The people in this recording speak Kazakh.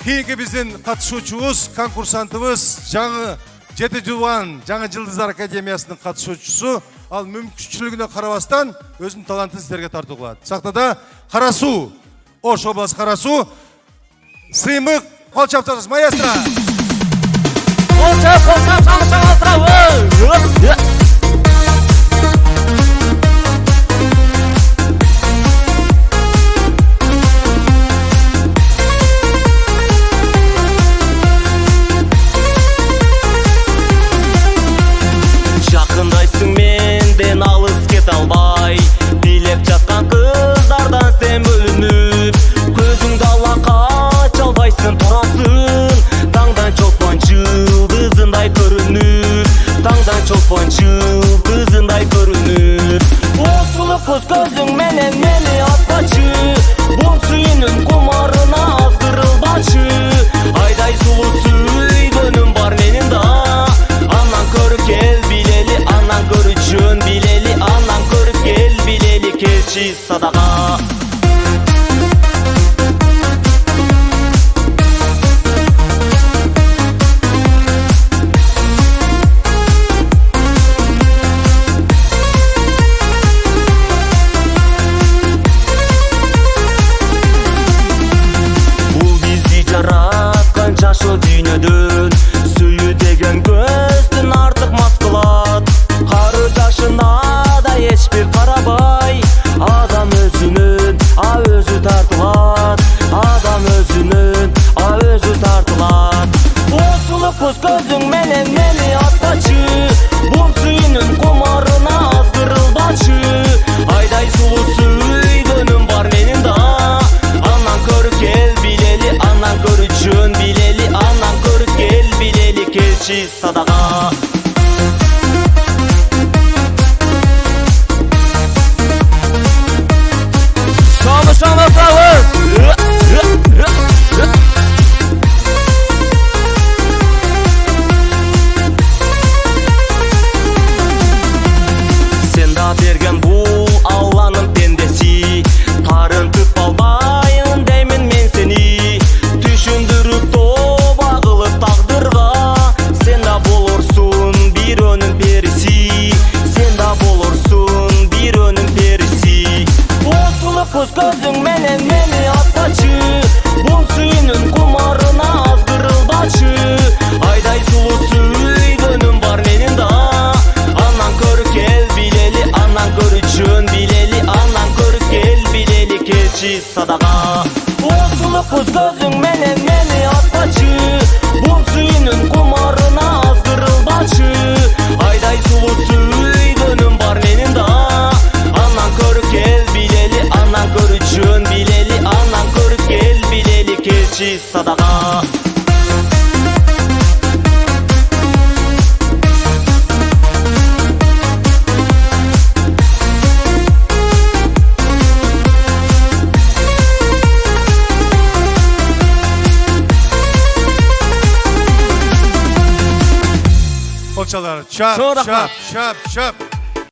Keyingi bizdin katışuучубуз, konkursantыбыз жаңы Жети Жубан Жаңы Жылдыздар Академиясынын катышуучусу. Ал мүмкүнчүлүгүнө карабастан өзүнүн талантын сиздерге тартуу кылат. Сахнада Карасуу, Ош областы Карасуу, Сыймык кол чаптыңыз маэстро. Кол чап, Жақындайсың менден алыс кете албай, билеп жатқан қыздардан сен бөлініп, көзіңді алақа чалбайсың тұрасың, таңдан чолпон жылдызындай көрініп, таңдан чолпон жылдызындай көрініп. Бұл сұлу көз көзің менен мені атпачы, бұл сүйінің құмарына аздырылбачы, айдай сұлу сүйгөнім бар менің да, анан көріп кел билели, анан көріп жөн билели, анан көріп кел билели, келчи садаға. Жашы дүйнөдөн сүйүү деген көздүн артык мас кылат, кары жашына да эчбир карабай, адам өзүнөн өзү тартылат, адам өзүнөн өзү тартылат. Осулу көз көзүң менен мени атпачы, бул сүйүүнүн кумарына аздырылбачы, айдай сулуу сүйгөнүм бар менин да, анан көрүп кел билели, анан көрүп жөн билели, анан көрүп кел билели, келчи садаға. Шамы правы. Сен да берген бул Алланын пендеси, тарын түп албайын деймин мен сени, түшүндүрүп тоба кылып тагдырга, сен да болорсуң бирөөнүн периси, сен да болорсуң бирөөнүн периси. Осулу көз көзүң менен мени атпачы, бул сүйүүнүн кумарына аздырылбачы, айдай сулуу сүйгөнүм бар менин да, анан көрүп кел билели, анан көрүп жөн билели, анан көрүп кел билели, келчи садаға. Осулу көз көзүң менен мени атпачы, бул сүйүүнүн кумарына аздырылбачы, айдай сулуу сүйгөнүм бар менин да, анан көрүп кел билели, анан көрүп жөн билели, анан көрүп кел билели, келчи садаға. Çap, çap, çap, çap.